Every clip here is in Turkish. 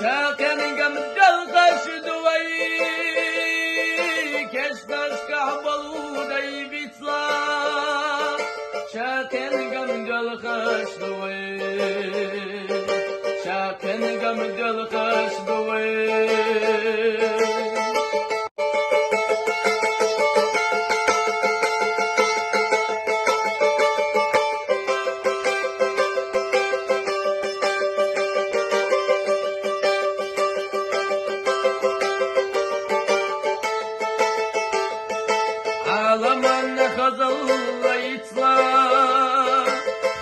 شاكن قمدل قشد وي كشتاش كعبل ودي بيطلع شاكن قمدل قشد وي شاكن قمدل قشد وي Ağlaman kazalla itla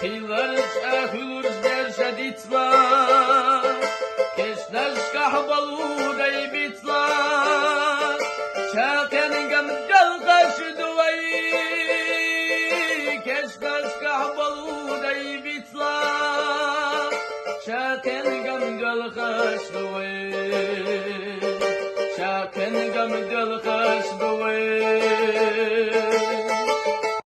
Hilarış ahuluruz derşad itla Keşnaş kahbalu dey bitla Şaken gamdal kaşıdı vay Keşnaş kahbalu dey bitla Şaken gamdal kaşıdı vay Şaken gamdal kaşıdı vay